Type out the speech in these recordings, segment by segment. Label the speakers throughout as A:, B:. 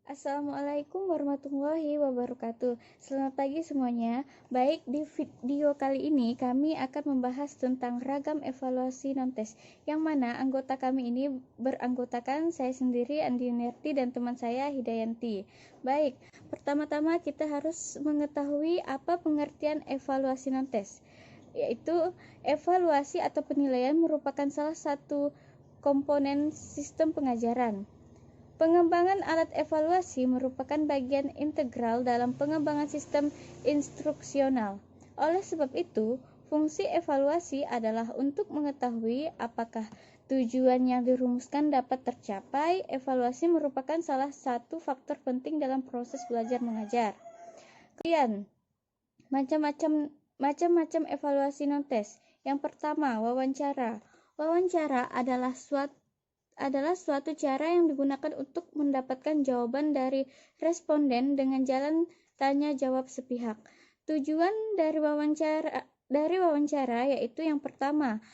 A: Assalamualaikum warahmatullahi wabarakatuh. Selamat pagi semuanya. Baik, di video kali ini kami akan membahas tentang ragam evaluasi non-tes, yang mana anggota kami ini beranggotakan saya sendiri, Andi Yuniarti, dan teman saya, Hidayanti. Baik, pertama-tama kita harus mengetahui apa pengertian evaluasi non-tes, yaitu evaluasi atau penilaian merupakan salah satu komponen sistem pengajaran. Pengembangan alat evaluasi merupakan bagian integral dalam pengembangan sistem instruksional. Oleh sebab itu, fungsi evaluasi adalah untuk mengetahui apakah tujuan yang dirumuskan dapat tercapai. Evaluasi merupakan salah satu faktor penting dalam proses belajar mengajar. Kemudian, macam-macam evaluasi non-tes. Yang pertama, wawancara. Wawancara adalah suatu cara yang digunakan untuk mendapatkan jawaban dari responden dengan jalan tanya jawab sepihak. Tujuan dari wawancara yaitu yang pertama,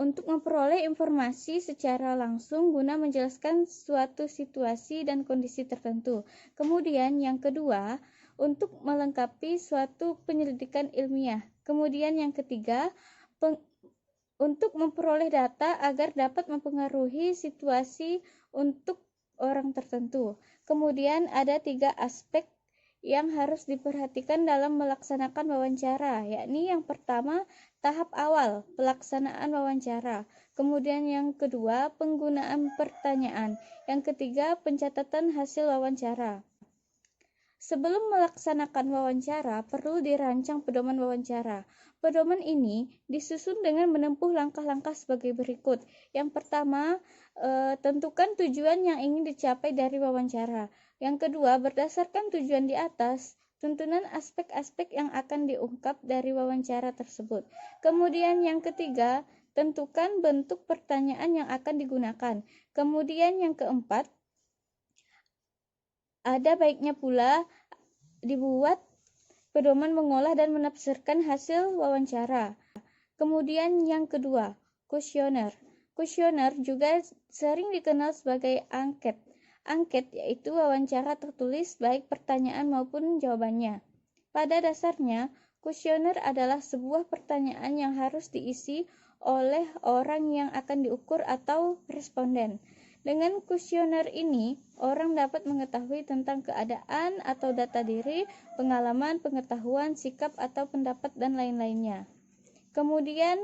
A: untuk memperoleh informasi secara langsung guna menjelaskan suatu situasi dan kondisi tertentu. Kemudian yang kedua, untuk melengkapi suatu penyelidikan ilmiah. Kemudian yang ketiga, untuk memperoleh data agar dapat mempengaruhi situasi untuk orang tertentu. Kemudian ada 3 aspek yang harus diperhatikan dalam melaksanakan wawancara, yakni yang pertama, tahap awal pelaksanaan wawancara. Kemudian yang kedua, penggunaan pertanyaan. Yang ketiga, pencatatan hasil wawancara. Sebelum melaksanakan wawancara, perlu dirancang pedoman wawancara. Pedoman ini disusun dengan menempuh langkah-langkah sebagai berikut. Yang pertama, tentukan tujuan yang ingin dicapai dari wawancara. Yang kedua, berdasarkan tujuan di atas, tuntunan aspek-aspek yang akan diungkap dari wawancara tersebut. Kemudian yang ketiga, tentukan bentuk pertanyaan yang akan digunakan. Kemudian yang keempat, ada baiknya pula dibuat pedoman mengolah dan menafsirkan hasil wawancara. Kemudian yang kedua, kuesioner. Kuesioner juga sering dikenal sebagai angket. Angket yaitu wawancara tertulis baik pertanyaan maupun jawabannya. Pada dasarnya, kuesioner adalah sebuah pertanyaan yang harus diisi oleh orang yang akan diukur atau responden. Dengan kuesioner ini, orang dapat mengetahui tentang keadaan atau data diri, pengalaman, pengetahuan, sikap atau pendapat, dan lain-lainnya. Kemudian,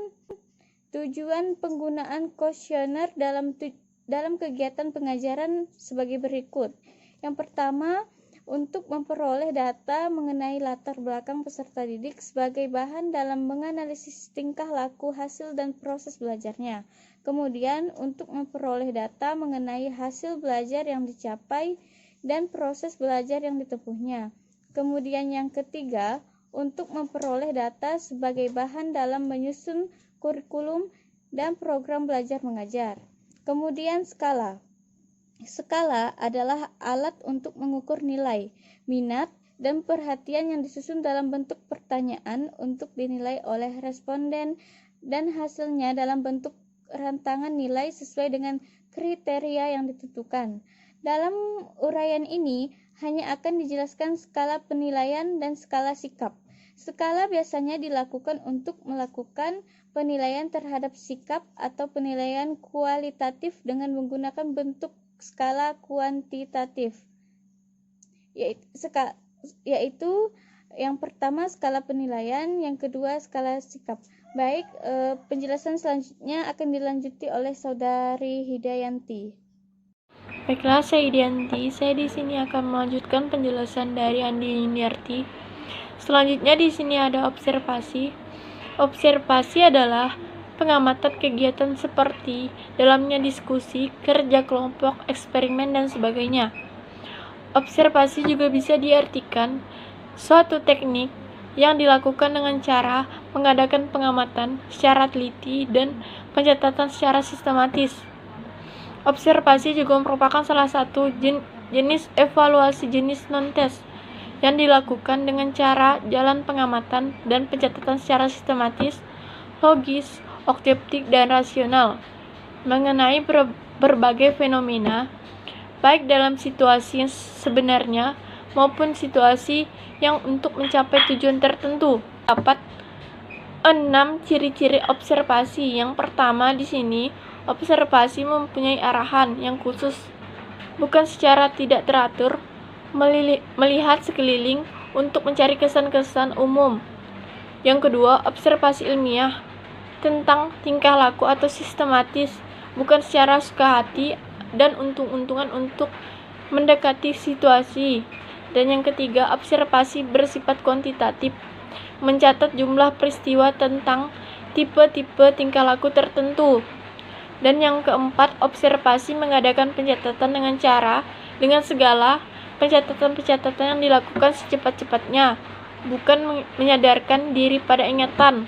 A: tujuan penggunaan kuesioner dalam kegiatan pengajaran sebagai berikut. Yang pertama, untuk memperoleh data mengenai latar belakang peserta didik sebagai bahan dalam menganalisis tingkah laku, hasil, dan proses belajarnya. Kemudian, untuk memperoleh data mengenai hasil belajar yang dicapai dan proses belajar yang ditempuhnya. Kemudian yang ketiga, untuk memperoleh data sebagai bahan dalam menyusun kurikulum dan program belajar mengajar. Kemudian skala. Skala adalah alat untuk mengukur nilai, minat, dan perhatian yang disusun dalam bentuk pertanyaan untuk dinilai oleh responden dan hasilnya dalam bentuk rantangan nilai sesuai dengan kriteria yang ditentukan. Dalam uraian ini hanya akan dijelaskan skala penilaian dan skala sikap. Skala biasanya dilakukan untuk melakukan penilaian terhadap sikap atau penilaian kualitatif dengan menggunakan bentuk skala kuantitatif, yaitu yang pertama skala penilaian, yang kedua skala sikap. Baik, penjelasan selanjutnya akan dilanjuti oleh Saudari Hidayanti.
B: Baiklah, saya Hidayanti. Saya di sini akan melanjutkan penjelasan dari Andi Yuniarti. Selanjutnya di sini ada observasi. Observasi adalah pengamatan kegiatan seperti dalamnya diskusi, kerja kelompok, eksperimen, dan sebagainya. Observasi juga bisa diartikan suatu teknik yang dilakukan dengan cara mengadakan pengamatan secara teliti dan pencatatan secara sistematis. Observasi juga merupakan salah satu jenis evaluasi jenis non-tes yang dilakukan dengan cara jalan pengamatan dan pencatatan secara sistematis, logis, objektif, dan rasional mengenai berbagai fenomena, baik dalam situasi yang sebenarnya maupun situasi yang untuk mencapai tujuan tertentu. Dapat 6 ciri-ciri observasi. Yang pertama di sini, observasi mempunyai arahan yang khusus, bukan secara tidak teratur, melihat sekeliling untuk mencari kesan-kesan umum. Yang kedua, observasi ilmiah tentang tingkah laku atau sistematis, bukan secara suka hati dan untung-untungan untuk mendekati situasi. Dan yang ketiga, observasi bersifat kuantitatif, mencatat jumlah peristiwa tentang tipe-tipe tingkah laku tertentu. Dan yang keempat, observasi mengadakan pencatatan dengan segala pencatatan-pencatatan yang dilakukan secepat-cepatnya, bukan menyadarkan diri pada ingatan.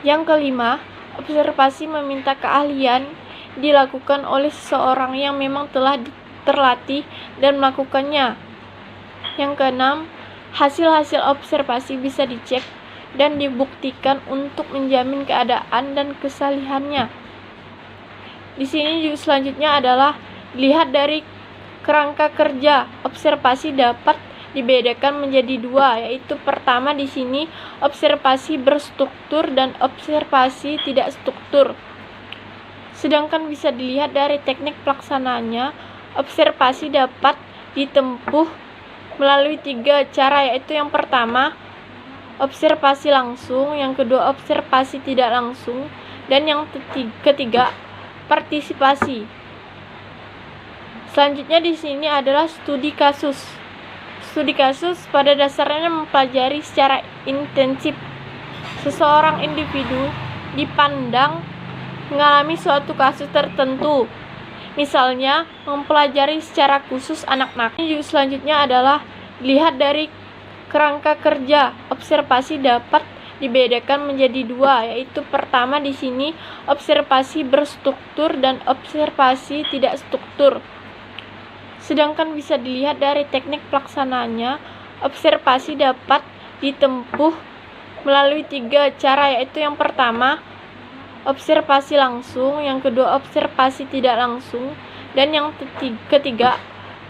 B: Yang kelima, observasi meminta keahlian dilakukan oleh seseorang yang memang telah terlatih dan melakukannya. Yang keenam, hasil-hasil observasi bisa dicek dan dibuktikan untuk menjamin keadaan dan kesalihannya. Di sini juga selanjutnya adalah dilihat dari kerangka kerja. Observasi dapat dibedakan menjadi dua, yaitu pertama di sini observasi berstruktur dan observasi tidak struktur. Sedangkan bisa dilihat dari teknik pelaksanaannya, observasi dapat ditempuh melalui 3 cara, yaitu yang pertama observasi langsung, yang kedua observasi tidak langsung, dan yang ketiga partisipasi. Selanjutnya di sini adalah studi kasus. Studi kasus pada dasarnya mempelajari secara intensif seseorang individu dipandang mengalami suatu kasus tertentu. Misalnya, mempelajari secara khusus anak-anak. Selanjutnya adalah dilihat dari kerangka kerja. Observasi dapat dibedakan menjadi dua, yaitu pertama di sini observasi berstruktur dan observasi tidak struktur. Sedangkan bisa dilihat dari teknik pelaksanaannya, observasi dapat ditempuh melalui 3 cara, yaitu yang pertama observasi langsung, yang kedua observasi tidak langsung, dan yang ketiga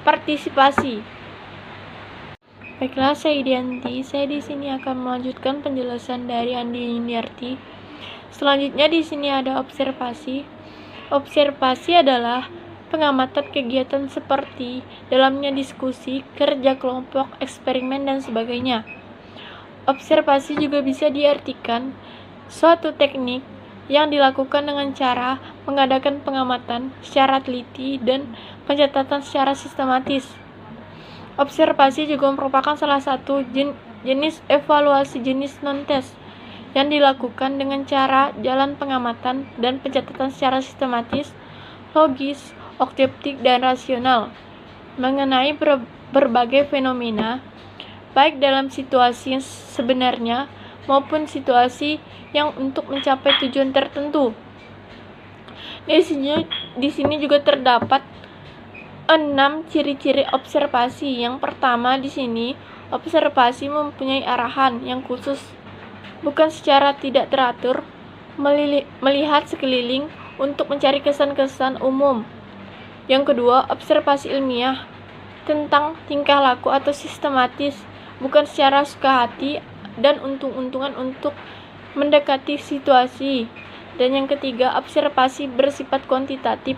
B: partisipasi. Baiklah, saya Idianti. Saya di sini akan melanjutkan penjelasan dari Andi Yuniarti. Selanjutnya di sini ada observasi. Observasi adalah pengamatan kegiatan seperti dalamnya diskusi, kerja kelompok, eksperimen, dan sebagainya. Observasi juga bisa diartikan suatu teknik yang dilakukan dengan cara mengadakan pengamatan secara teliti dan pencatatan secara sistematis. Observasi juga merupakan salah satu jenis evaluasi jenis non-tes yang dilakukan dengan cara jalan pengamatan dan pencatatan secara sistematis, logis, objektif, dan rasional mengenai berbagai fenomena, baik dalam situasi yang sebenarnya maupun situasi yang untuk mencapai tujuan tertentu. Di sini juga terdapat 6 ciri-ciri observasi. Yang pertama di sini, observasi mempunyai arahan yang khusus, bukan secara tidak teratur, melihat sekeliling untuk mencari kesan-kesan umum. Yang kedua, observasi ilmiah tentang tingkah laku atau sistematis, bukan secara suka hati dan untung-untungan untuk mendekati situasi. Dan yang ketiga, observasi bersifat kuantitatif,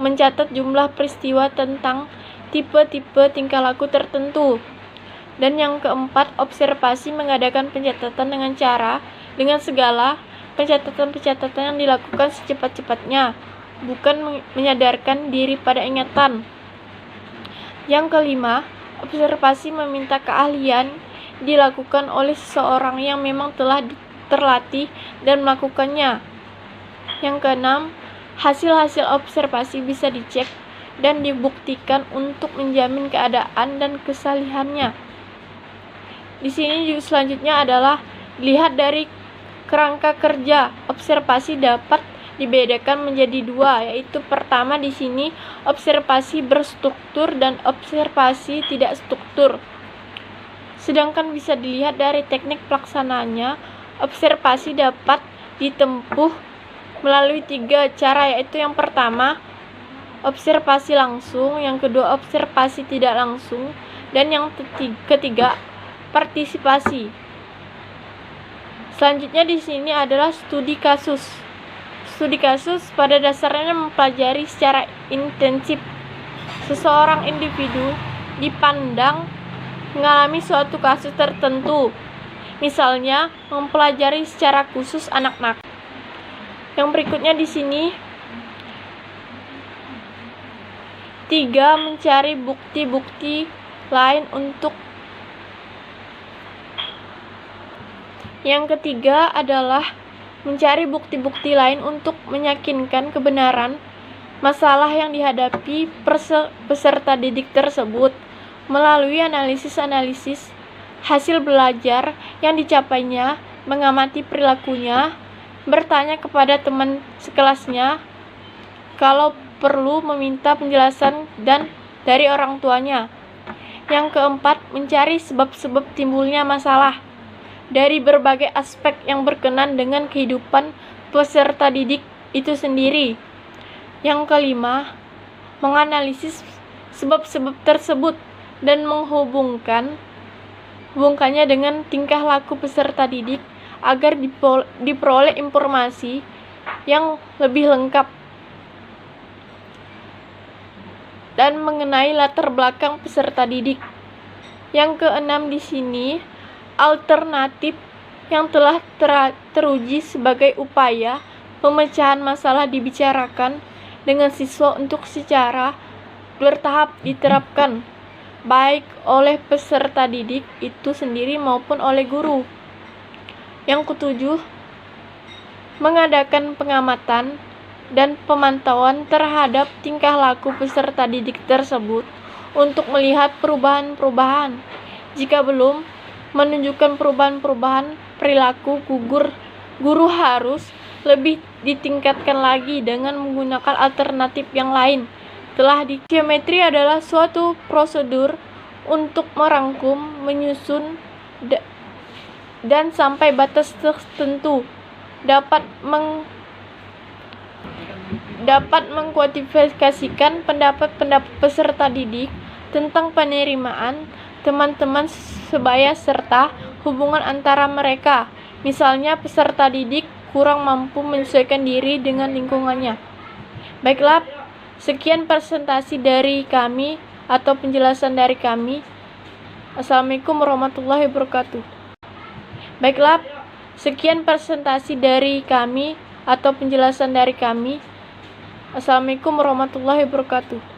B: mencatat jumlah peristiwa tentang tipe-tipe tingkah laku tertentu. Dan yang keempat, observasi mengadakan pencatatan dengan segala pencatatan-pencatatan yang dilakukan secepat-cepatnya, bukan menyadarkan diri pada ingatan. Yang kelima, observasi meminta keahlian dilakukan oleh seseorang yang memang telah terlatih dan melakukannya. Yang keenam, hasil-hasil observasi bisa dicek dan dibuktikan untuk menjamin keadaan dan kesalihannya. Di sini juga selanjutnya adalah dilihat dari kerangka kerja. Observasi dapat dibedakan menjadi dua, yaitu pertama di sini observasi berstruktur dan observasi tidak struktur. Sedangkan bisa dilihat dari teknik pelaksanaannya, observasi dapat ditempuh melalui 3 cara, yaitu yang pertama observasi langsung, yang kedua observasi tidak langsung, dan yang ketiga partisipasi. Selanjutnya di sini adalah studi kasus. Studi kasus pada dasarnya mempelajari secara intensif seseorang individu dipandang mengalami suatu kasus tertentu. Misalnya, mempelajari secara khusus anak-anak. Yang berikutnya di sini 3. Mencari bukti-bukti lain untuk. Yang ketiga adalah mencari bukti-bukti lain untuk meyakinkan kebenaran masalah yang dihadapi peserta didik tersebut melalui analisis-analisis hasil belajar yang dicapainya, mengamati perilakunya, bertanya kepada teman sekelasnya, kalau perlu meminta penjelasan dan dari orang tuanya. Yang keempat, mencari sebab-sebab timbulnya masalah dari berbagai aspek yang berkenan dengan kehidupan peserta didik itu sendiri. Yang kelima, menganalisis sebab-sebab tersebut dan menghubungkannya dengan tingkah laku peserta didik agar diperoleh informasi yang lebih lengkap dan mengenai latar belakang peserta didik. Yang keenam di sini, alternatif yang telah teruji sebagai upaya pemecahan masalah dibicarakan dengan siswa untuk secara bertahap diterapkan, baik oleh peserta didik itu sendiri maupun oleh guru. Yang ketujuh, mengadakan pengamatan dan pemantauan terhadap tingkah laku peserta didik tersebut untuk melihat perubahan-perubahan. Jika belum menunjukkan perubahan-perubahan perilaku, guru harus lebih ditingkatkan lagi dengan menggunakan alternatif yang lain. Geometri adalah suatu prosedur untuk merangkum, menyusun, dan sampai batas tertentu dapat mengkuantifikasikan pendapat-pendapat peserta didik tentang penerimaan teman-teman sebaya serta hubungan antara mereka. Misalnya, peserta didik kurang mampu menyesuaikan diri dengan lingkungannya. Baiklah, sekian presentasi dari kami atau penjelasan dari kami. Assalamualaikum warahmatullahi wabarakatuh. Baiklah, sekian presentasi dari kami atau penjelasan dari kami. Assalamualaikum warahmatullahi wabarakatuh.